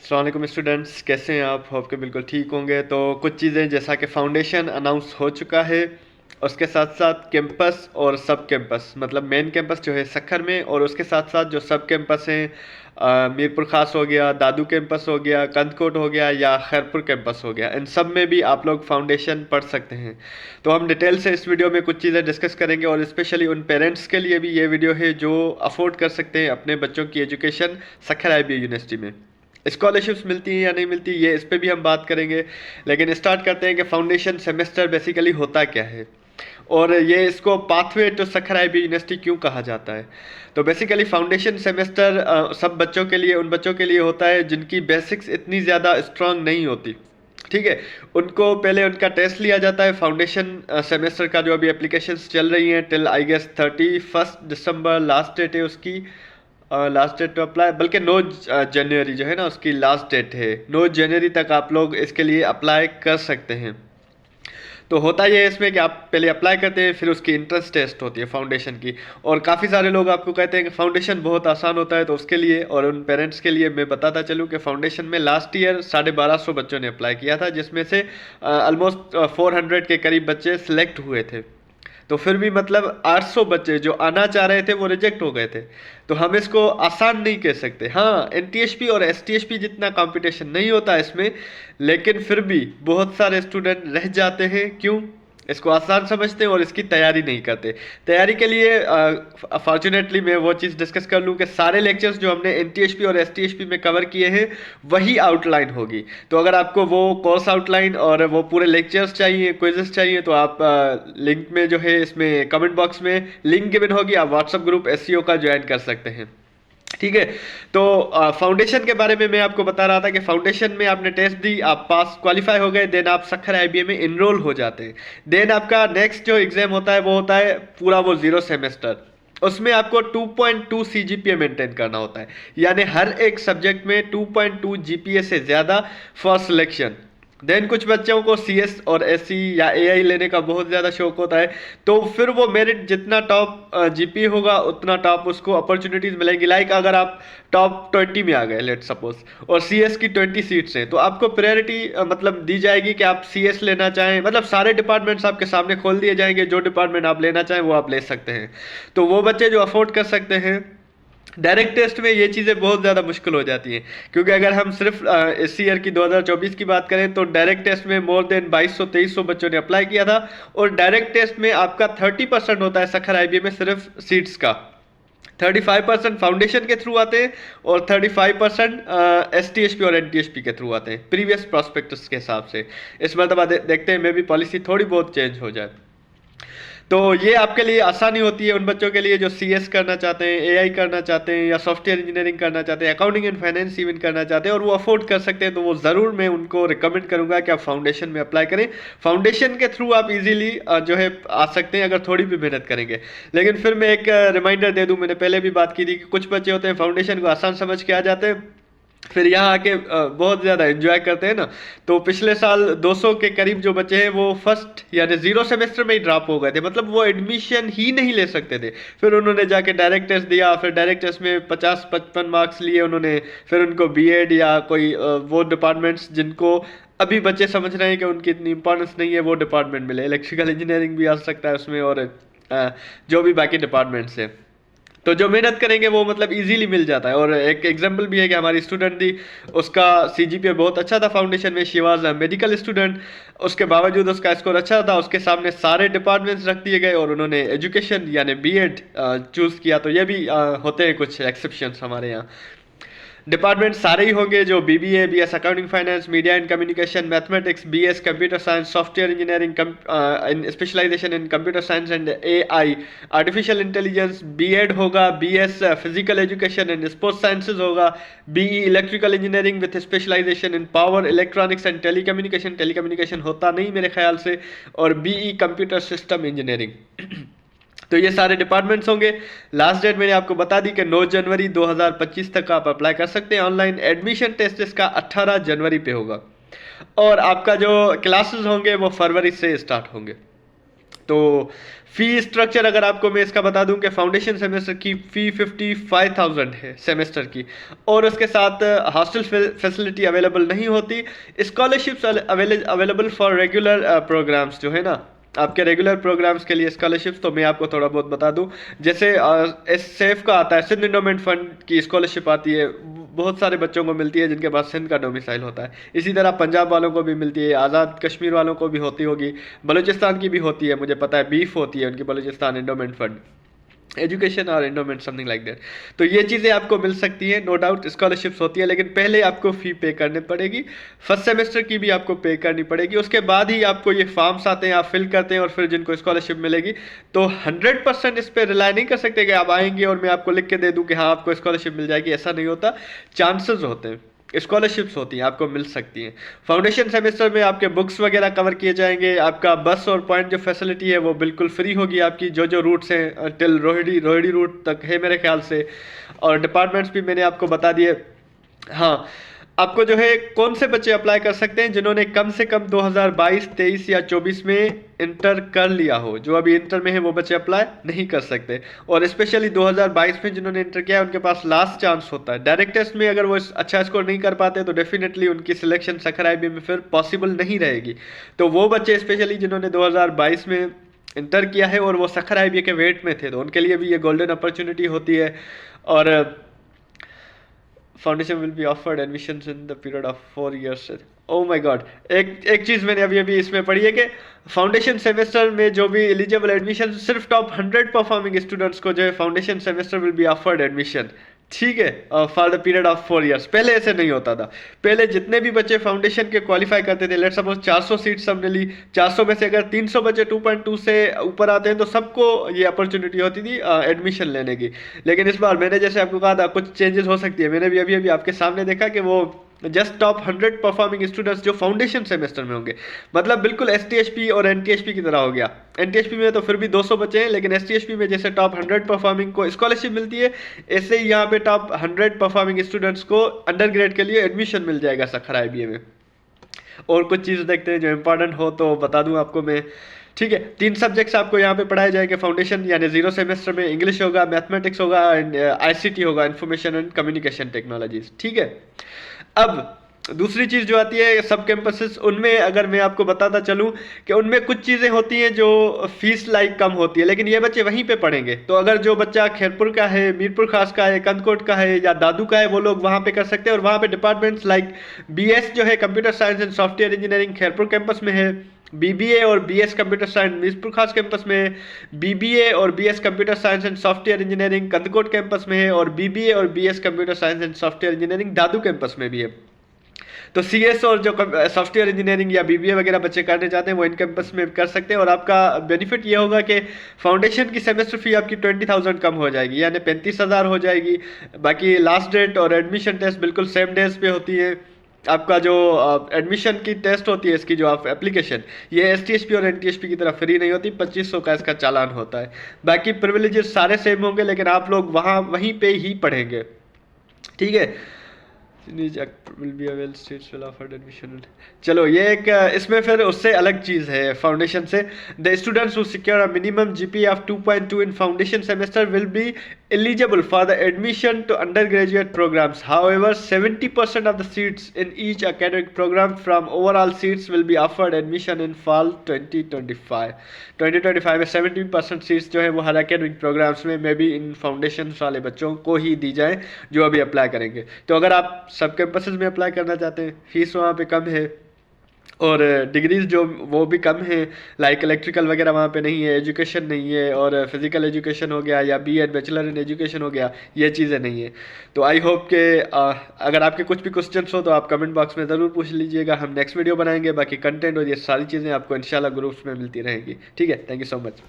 अस्सलाम वालेकुम स्टूडेंट्स, कैसे हैं आप? होप के बिल्कुल ठीक होंगे। तो कुछ चीज़ें जैसा कि फाउंडेशन अनाउंस हो चुका है, उसके साथ साथ कैंपस और सब कैंपस, मतलब मेन कैंपस जो है सखर में, और उसके साथ साथ जो सब कैंपस हैं, मीरपुर खास हो गया, दादू कैंपस हो गया, कंदकोट हो गया या खैरपुर कैंपस हो गया, इन सब में भी आप लोग फाउंडेशन पढ़ सकते हैं। तो हम डिटेल से इस वीडियो में कुछ चीज़ें डिस्कस करेंगे, और स्पेशली उन पेरेंट्स के लिए भी ये वीडियो है जो अफोर्ड कर सकते हैं अपने बच्चों की एजुकेशन सखर IB यूनिवर्सिटी में। स्कॉलरशिप्स मिलती हैं या नहीं मिलती, ये इस पे भी हम बात करेंगे। लेकिन स्टार्ट करते हैं कि फाउंडेशन सेमेस्टर बेसिकली होता क्या है, और ये इसको pathway to Sukkur IB university क्यों कहा जाता है। तो बेसिकली फाउंडेशन सेमेस्टर सब बच्चों के लिए, उन बच्चों के लिए होता है जिनकी बेसिक्स इतनी ज़्यादा स्ट्रांग नहीं होती। ठीक है, उनको पहले उनका टेस्ट लिया जाता है फाउंडेशन सेमेस्टर का। जो अभी एप्लीकेशंस चल रही हैं टिल आई गेस 31 दिसंबर लास्ट डेट है उसकी। लास्ट डेट टू अप्लाई, बल्कि 9 जनवरी जो है ना उसकी लास्ट डेट है। 9 जनवरी तक आप लोग इसके लिए अप्लाई कर सकते हैं। तो होता ये है इसमें कि आप पहले अप्लाई करते हैं, फिर उसकी इंट्रेंस टेस्ट होती है फाउंडेशन की। और काफ़ी सारे लोग आपको कहते हैं कि फाउंडेशन बहुत आसान होता है, तो उसके लिए और उन पेरेंट्स के लिए मैं बताता चलूँ कि फाउंडेशन में लास्ट ईयर 1250 बच्चों ने अप्लाई किया था, जिसमें से ऑलमोस्ट 400 के करीब बच्चे सिलेक्ट हुए थे। तो फिर भी मतलब 800 बच्चे जो आना चाह रहे थे वो रिजेक्ट हो गए थे। तो हम इसको आसान नहीं कह सकते। हाँ, NTSP और STSP जितना कंपटीशन नहीं होता इसमें, लेकिन फिर भी बहुत सारे स्टूडेंट रह जाते हैं। क्यों? इसको आसान समझते हैं और इसकी तैयारी नहीं करते। तैयारी के लिए फॉर्चुनेटली मैं वो चीज़ डिस्कस कर लूँ कि सारे लेक्चर्स जो हमने NTSP और STSP में कवर किए हैं वही आउटलाइन होगी। तो अगर आपको वो कोर्स आउटलाइन और वो पूरे लेक्चर्स चाहिए, क्विजेस चाहिए, तो आप लिंक में जो है इसमें कमेंट बॉक्स में लिंक गिवन होगी, आप व्हाट्सअप ग्रुप SEO का ज्वाइन कर सकते हैं। ठीक है। तो फाउंडेशन के बारे में मैं आपको बता रहा था कि फाउंडेशन में आपने टेस्ट दी, आप पास क्वालिफाई हो गए, देन आप सखर IBA में इनरोल हो जाते हैं। देन आपका नेक्स्ट जो एग्जाम होता है वो होता है पूरा वो 0 सेमेस्टर। उसमें आपको 2.2 CGPA मेंटेन करना होता है, यानी हर एक सब्जेक्ट में 2.2 GPA से ज़्यादा फॉर सिलेक्शन। देन कुछ बच्चों को CS और SE या AI लेने का बहुत ज़्यादा शौक होता है, तो फिर वो मेरिट जितना टॉप GPA होगा उतना टॉप उसको अपॉर्चुनिटीज़ मिलेंगी। लाइक अगर आप टॉप 20 में आ गए लेट सपोज, और CS की 20 सीट्स हैं, तो आपको प्रायोरिटी मतलब दी जाएगी कि आप CS लेना चाहें। मतलब सारे डिपार्टमेंट्स आपके सामने खोल दिए जाएंगे, जो डिपार्टमेंट आप लेना चाहें वो आप ले सकते हैं। तो वो बच्चे जो अफोर्ड कर सकते हैं, डायरेक्ट टेस्ट में ये चीज़ें बहुत ज़्यादा मुश्किल हो जाती हैं। क्योंकि अगर हम सिर्फ इस ईयर की 2024 की बात करें तो डायरेक्ट टेस्ट में मोर देन 2200-2300 बच्चों ने अप्लाई किया था, और डायरेक्ट टेस्ट में आपका 30% होता है सखर IBA में सिर्फ सीट्स का। 35% फाउंडेशन के थ्रू आते हैं, और 35% STSP और NTSP के थ्रू आते हैं प्रीवियस प्रॉस्पेक्टस के हिसाब से। इस मरतबा देखते हैं मे भी पॉलिसी थोड़ी बहुत चेंज हो जाए। तो ये आपके लिए आसानी होती है उन बच्चों के लिए जो CS करना चाहते हैं, AI करना चाहते हैं, या सॉफ्टवेयर इंजीनियरिंग करना चाहते हैं, अकाउंटिंग एंड फाइनेंस इवन करना चाहते हैं, और वो अफोर्ड कर सकते हैं। तो वो ज़रूर मैं उनको रिकमेंड करूंगा कि आप फाउंडेशन में अप्लाई करें। फाउंडेशन के थ्रू आप इजीली जो है आ सकते हैं अगर थोड़ी भी मेहनत करेंगे। लेकिन फिर मैं एक रिमाइंडर दे दूं, मैंने पहले भी बात की थी कि कुछ बच्चे होते हैं फाउंडेशन को आसान समझ के आ जाते हैं, फिर यहाँ आके बहुत ज़्यादा एंजॉय करते हैं ना। तो पिछले साल 200 के करीब जो बच्चे हैं वो फर्स्ट यानी 0 सेमेस्टर में ही ड्रॉप हो गए थे, मतलब वो एडमिशन ही नहीं ले सकते थे। फिर उन्होंने जाके डायरेक्ट टेस्ट दिया, फिर डायरेक्ट टेस्ट में 50-55 मार्क्स लिए उन्होंने। फिर उनको BEd या कोई वो डिपार्टमेंट्स जिनको अभी बच्चे समझ रहे हैं कि उनकी इतनी इंपॉर्टेंस नहीं है, वो डिपार्टमेंट मिले। इलेक्ट्रिकल इंजीनियरिंग भी आ सकता है उसमें, और जो भी बाकी डिपार्टमेंट्स हैं। तो जो मेहनत करेंगे वो मतलब इजीली मिल जाता है। और एक एग्जांपल भी है कि हमारी स्टूडेंट थी, उसका CGPA बहुत अच्छा था फाउंडेशन में, she was a medical student. उसके बावजूद उसका स्कोर अच्छा था, उसके सामने सारे डिपार्टमेंट्स रख दिए गए और उन्होंने एजुकेशन यानी BEd चूज़ किया। तो ये भी होते हैं कुछ एक्सेप्शंस हमारे यहाँ। डिपार्टमेंट सारे ही होंगे जो BBA, BS accounting finance, media and communication, mathematics, BS computer science, software engineering, in specialisation in computer science and AI, artificial intelligence, BEd होगा, BS physical education and sports sciences होगा, BE electrical engineering with specialisation in power electronics and telecommunication, telecommunication होता नहीं मेरे ख्याल से, और BE computer system engineering. तो ये सारे डिपार्टमेंट्स होंगे। लास्ट डेट मैंने आपको बता दी कि 9 जनवरी 2025 तक आप अप्लाई कर सकते हैं ऑनलाइन। एडमिशन टेस्ट इसका 18 जनवरी पे होगा, और आपका जो क्लासेस होंगे वो फरवरी से स्टार्ट होंगे। तो फ़ी स्ट्रक्चर अगर आपको मैं इसका बता दूं कि फाउंडेशन सेमेस्टर की फ़ी 55,000 है सेमेस्टर की, और उसके साथ हॉस्टल फैसिलिटी अवेलेबल नहीं होती। Scholarships available for regular programmes जो है ना, आपके रेगुलर प्रोग्राम्स के लिए स्कॉलरशिप्स, तो मैं आपको थोड़ा बहुत बता दूं। जैसे सेफ का आता है, सिंध इंडोमेंट फंड की स्कॉलरशिप आती है, बहुत सारे बच्चों को मिलती है जिनके पास सिंध का डोमिसाइल होता है। इसी तरह पंजाब वालों को भी मिलती है, आज़ाद कश्मीर वालों को भी होती होगी, बलूचिस्तान की भी होती है, मुझे पता है बीफ होती है उनकी बलूचिस्तान इंडोमेंट फंड, एजुकेशन और इंडोमेंट समथिंग लाइक दैट। तो ये चीज़ें आपको मिल सकती हैं, नो डाउट स्कॉलरशिप्स होती है, लेकिन पहले आपको फ़ी पे करनी पड़ेगी। फर्स्ट सेमेस्टर की भी आपको पे करनी पड़ेगी, उसके बाद ही आपको ये फॉर्म्स आते हैं, आप फिल करते हैं और फिर जिनको स्कॉलरशिप मिलेगी। तो 100% इस पर रिलाई नहीं कर सकते कि आप आएंगे और मैं आपको लिख के दे दूँ कि हाँ आपको स्कॉलरशिप मिल जाएगी, ऐसा नहीं होता। चांसेस होते हैं, स्कॉलरशिप्स होती हैं, आपको मिल सकती हैं। फाउंडेशन सेमेस्टर में आपके बुक्स वगैरह कवर किए जाएंगे, आपका बस और पॉइंट जो फैसिलिटी है वो बिल्कुल फ्री होगी आपकी, जो रूट्स हैं टिल रोहिड़ी रूट तक है मेरे ख्याल से, और डिपार्टमेंट्स भी मैंने आपको बता दिए। हाँ, आपको जो है कौन से बच्चे अप्लाई कर सकते हैं, जिन्होंने कम से कम 2022, 23 या 24 में इंटर कर लिया हो। जो अभी इंटर में है वो बच्चे अप्लाई नहीं कर सकते, और स्पेशली 2022 में जिन्होंने इंटर किया है उनके पास लास्ट चांस होता है। डायरेक्ट टेस्ट में अगर वो अच्छा स्कोर नहीं कर पाते तो डेफिनेटली उनकी सिलेक्शन सखर IB में फिर पॉसिबल नहीं रहेगी। तो वो बच्चे स्पेशली जिन्होंने 2022 में इंटर किया है और वो सखर IB के वेट में थे, तो उनके लिए भी ये गोल्डन अपॉर्चुनिटी होती है। और foundation will be offered admissions in the period of 4 years। Oh my God, एक चीज़ मैंने अभी इसमें पढ़ी है कि फाउंडेशन सेमेस्टर में जो भी एलिजिबल एडमिशन, सिर्फ टॉप 100 परफॉर्मिंग स्टूडेंट्स को जो है foundation semester will be offered admission, ठीक है, for the period of 4 years। पहले ऐसे नहीं होता था। पहले जितने भी बच्चे फाउंडेशन के क्वालिफाई करते थे, लेट्स सपोज 400 सीट्स हमने ली, 400 में से अगर 300 बच्चे 2.2 से ऊपर आते हैं तो सबको ये अपॉर्चुनिटी होती थी एडमिशन लेने की। लेकिन इस बार मैंने जैसे आपको कहा था कुछ चेंजेस हो सकती है, मैंने भी अभी आपके सामने देखा कि वो जस्ट टॉप 100 परफॉर्मिंग स्टूडेंट्स जो फाउंडेशन सेमेस्टर में होंगे, मतलब बिल्कुल STHP और NTHP की तरह हो गया। NTHP में तो फिर भी 200 बच्चे हैं, लेकिन STHP में जैसे टॉप 100 परफॉर्मिंग को स्कॉलरशिप मिलती है, ऐसे ही यहाँ पे टॉप 100 परफॉर्मिंग स्टूडेंट्स को अंडर ग्रेड के लिए एडमिशन मिल जाएगा सखर IBA में। और कुछ चीज़ देखते हैं जो इंपॉर्टेंट हो तो बता दूं आपको मैं, ठीक है। 3 सब्जेक्ट्स आपको यहाँ पे पढ़ाए जाएंगे फाउंडेशन यानी 0 सेमेस्टर में, इंग्लिश होगा, मैथमेटिक्स होगा एंड ICT होगा, इंफॉर्मेशन एंड कम्युनिकेशन टेक्नोलॉजीज, ठीक है। अब दूसरी चीज़ जो आती है सब कैंपसेस, उनमें अगर मैं आपको बताता चलूँ कि उनमें कुछ चीज़ें होती हैं जो फीस लाइक कम होती है, लेकिन ये बच्चे वहीं पे पढ़ेंगे। तो अगर जो बच्चा खैरपुर का है, मीरपुर खास का है, कंदकोट का है या दादू का है, वो लोग वहाँ पे कर सकते हैं। और वहाँ पे डिपार्टमेंट्स लाइक BS जो है computer science and software engineering Khairpur campus में है, BBA और BS कंप्यूटर साइंस मीरपुर खास कैंपस में है, BBA और BS computer science and software engineering Kandhkot campus में है, और BBA और BS computer science and software engineering Dadu campus में भी है। तो CS और जो सॉफ्टवेयर इंजीनियरिंग या BBA वगैरह बच्चे करने चाहते हैं वो इन कैंपस में कर सकते हैं। और आपका बेनिफिट ये होगा कि फाउंडेशन की सेमेस्टर फी आपकी 20,000 कम हो जाएगी, यानी 35,000 हो जाएगी। बाकी लास्ट डेट और एडमिशन टेस्ट बिल्कुल सेम डेज पे होती है। आपका जो एडमिशन की टेस्ट होती है, इसकी जो आप एप्लीकेशन, ये STHP और NTHP की तरह फ्री नहीं होती, 2500 का इसका चालान होता है। बाकी प्रिविलेजेस सारे सेम होंगे, लेकिन आप लोग वहीं पे ही पढ़ेंगे, ठीक है। चलो ये एक इसमें फिर उससे अलग चीज़ है फाउंडेशन से। The students who secure a minimum GPA of 2.2 in foundation semester will be eligible for the admission to undergraduate programs. However, 70% of the seats in each academic program from overall seats will be offered admission in fall 2025. 2025 में 70% seats जो है वो हर academic programmes में may be in foundation वाले बच्चों को ही दी जाए जो अभी अप्लाई करेंगे। तो अगर आप सब कैंपसेस में अप्लाई करना चाहते हैं, फीस वहाँ पे कम है और डिग्रीज जो वो भी कम है, लाइक इलेक्ट्रिकल वगैरह वहाँ पे नहीं है, एजुकेशन नहीं है, और फिजिकल एजुकेशन हो गया या BEd बैचलर इन एजुकेशन हो गया, ये चीज़ें नहीं है। तो आई होप कि अगर आपके कुछ भी क्वेश्चंस हो तो आप कमेंट बॉक्स में ज़रूर पूछ लीजिएगा, हम नेक्स्ट वीडियो बनाएंगे। बाकी कंटेंट और ये सारी चीज़ें आपको इंशाल्लाह ग्रुप्स में मिलती रहेंगी, ठीक है। Thank you so much.